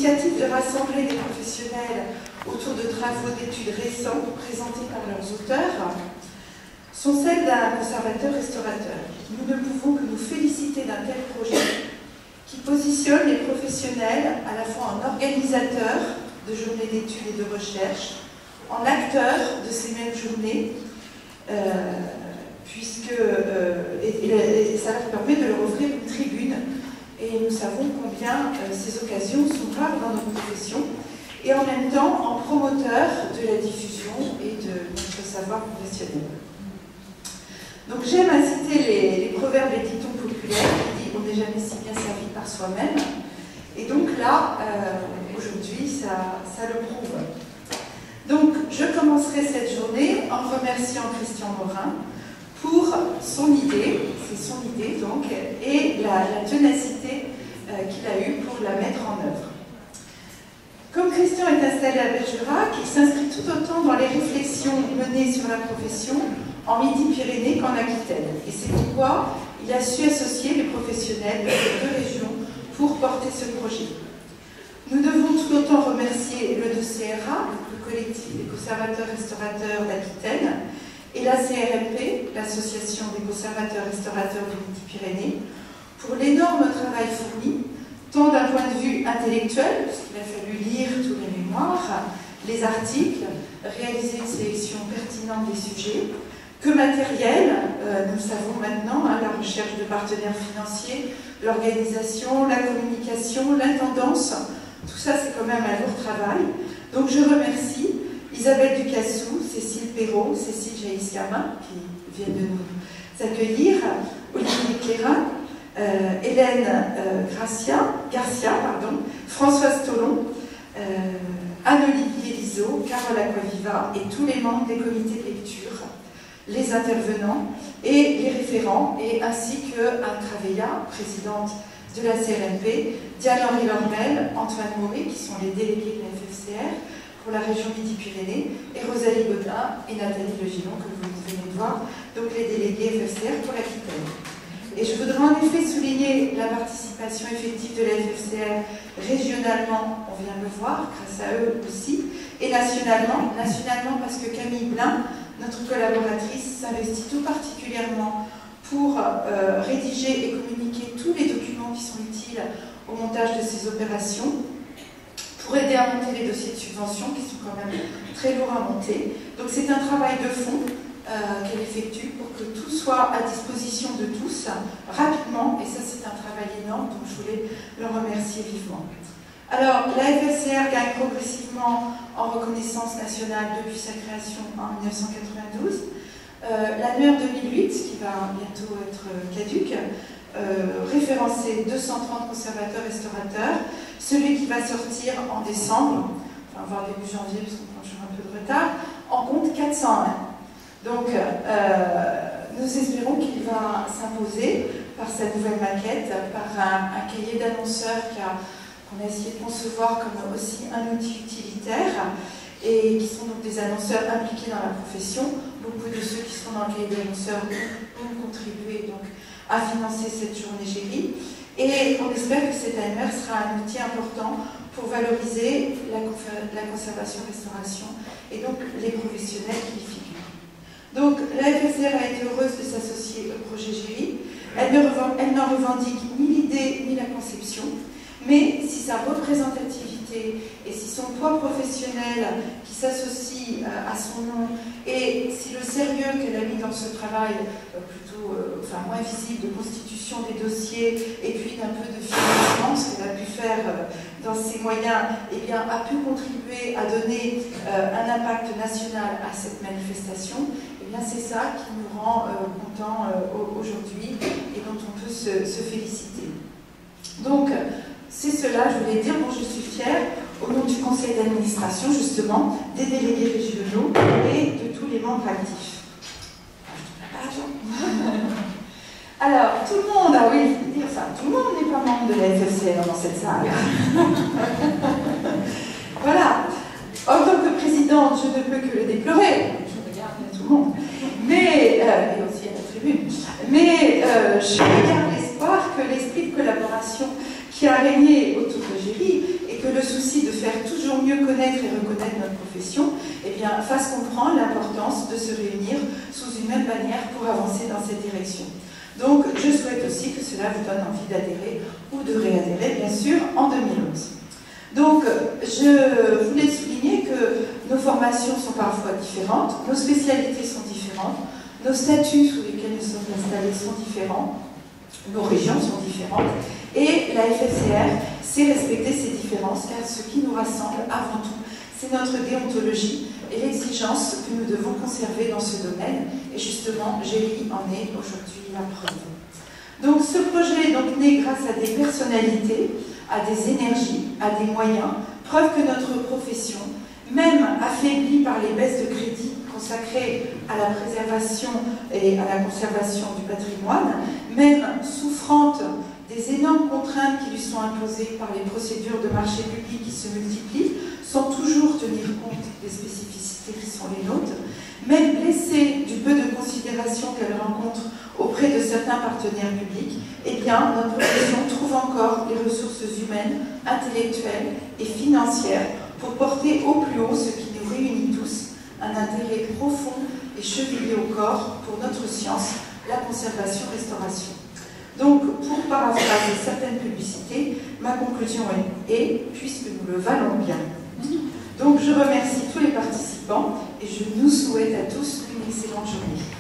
l'initiative de rassembler des professionnels autour de travaux d'études récents présentés par leurs auteurs sont celles d'un conservateur-restaurateur. Nous ne pouvons que nous féliciter d'un tel projet qui positionne les professionnels à la fois en organisateurs de journées d'études et de recherche, en acteurs de ces mêmes journées, et ça leur permet de leur offrir une tribune. Et nous savons combien ces occasions sont rares dans notre profession, et en même temps en promoteurs de la diffusion et de notre savoir professionnel. Donc j'aime inciter les proverbes et dictons populaires qui disent on n'est jamais si bien servi par soi-même. Et donc là, aujourd'hui, ça le prouve. Donc je commencerai cette journée en remerciant Christian Morin pour son idée, c'est son idée donc, et la ténacité qu'il a eue pour la mettre en œuvre. Comme Christian est installé à Bergerac, il s'inscrit tout autant dans les réflexions menées sur la profession en Midi-Pyrénées qu'en Aquitaine. Et c'est pourquoi il a su associer les professionnels de ces deux régions pour porter ce projet. Nous devons tout autant remercier le CRA, le collectif des conservateurs-restaurateurs d'Aquitaine, et la CRLP, l'association des conservateurs-restaurateurs de Midi-Pyrénées, pour l'énorme travail fourni, tant d'un point de vue intellectuel, puisqu'il a fallu lire tous les mémoires, les articles, réaliser une sélection pertinente des sujets, que matériel, nous savons maintenant, la recherche de partenaires financiers, l'organisation, la communication, l'intendance, tout ça c'est quand même un lourd travail. Donc je remercie Isabelle Ducassou, Cécile Perrault, Cécile Jaïs-Gamin, qui viennent de nous accueillir, Olivier Clérin, Hélène Garcia, Françoise Tolon, Anne-Olivier Liseau, Carole Aquaviva et tous les membres des comités de lecture, les intervenants et les référents, et ainsi que Anne Cravella, présidente de la CRNP, Diane-Henri Lormel, Antoine Maury, qui sont les délégués de la FFCR pour la région Midi-Pyrénées, et Rosalie Godin et Nathalie Legillon, que vous venez de voir, donc les délégués FFCR pour l'Aquitaine. Et je voudrais en effet souligner la participation effective de la FFCR régionalement, on vient de le voir, grâce à eux aussi, et nationalement parce que Camille Blin, notre collaboratrice, s'investit tout particulièrement pour rédiger et communiquer tous les documents qui sont utiles au montage de ces opérations, pour aider à monter les dossiers de subvention qui sont quand même très lourds à monter. Donc c'est un travail de fond qu'elle effectue pour que tout soit à disposition de tous rapidement, et ça c'est un travail énorme, donc je voulais le remercier vivement. Alors la FFCR gagne progressivement en reconnaissance nationale depuis sa création en 1992. L'annuaire 2008, qui va bientôt être caduque, référencé 230 conservateurs-restaurateurs. Celui qui va sortir en décembre, enfin voire début janvier, parce qu'on prend toujours un peu de retard, en compte 401. Donc, nous espérons qu'il va s'imposer par sa nouvelle maquette, par un cahier d'annonceurs qu'on a essayé de concevoir comme aussi un outil utilitaire, et qui sont donc des annonceurs impliqués dans la profession. Beaucoup de ceux qui sont dans le cahier d'annonceurs ont contribué donc à financer cette journée GERI. Et on espère que cet AMR sera un outil important pour valoriser la conservation-restauration et donc les professionnels qui y figurent. Donc la FFCR a été heureuse de s'associer au projet GERI. Elle n'en revendique ni l'idée ni la conception, mais si sa représentativité et si son poids professionnel qui s'associe à son nom, et si le sérieux qu'elle a mis dans ce travail moins visible de constitution des dossiers et puis d'un peu de financement, ce qu'elle a pu faire dans ses moyens, eh bien, a pu contribuer à donner un impact national à cette manifestation, eh bien c'est ça qui nous rend contents aujourd'hui et dont on peut se féliciter. Donc, c'est cela, je voulais dire, dont je suis fière, au nom du conseil d'administration, justement, des délégués régionaux et de tous les membres actifs. Alors, tout le monde, ah oui, je veux dire ça, tout le monde n'est pas membre de la FFCR dans cette salle. Voilà. En tant que présidente, je ne peux que le déplorer. Je regarde tout le monde. Mais, et aussi à la tribune. Mais je garde l'espoir que l'esprit de collaboration qui a régné autour de GERI et que le souci de faire toujours mieux connaître et reconnaître notre profession, eh bien, fasse comprendre l'importance de se réunir sous une même bannière pour avancer dans cette direction. Donc, je souhaite aussi que cela vous donne envie d'adhérer ou de réadhérer, bien sûr, en 2011. Donc, je voulais souligner que nos formations sont parfois différentes, nos spécialités sont différentes, nos statuts sous lesquels nous sommes installés sont différents, nos régions sont différentes, et la FFCR sait respecter ces différences, car ce qui nous rassemble avant tout, c'est notre déontologie et l'exigence que nous devons conserver dans ce domaine. Et justement, GERI en est aujourd'hui la preuve. Donc ce projet est donc né grâce à des personnalités, à des énergies, à des moyens, preuve que notre profession, même affaiblie par les baisses de crédit consacrées à la préservation et à la conservation du patrimoine, même souffrante des énormes contraintes qui lui sont imposées par les procédures de marché public qui se multiplient, sans toujours tenir compte des spécificités qui sont les nôtres, même blessée du peu de considération qu'elle rencontre auprès de certains partenaires publics, eh bien, notre profession trouve encore les ressources humaines, intellectuelles et financières pour porter au plus haut ce qui nous réunit tous, un intérêt profond et chevillé au corps pour notre science, la conservation-restauration. Donc, pour paraphraser certaines publicités, ma conclusion est, puisque nous le valons bien. Donc, je remercie tous les participants et je nous souhaite à tous une excellente journée.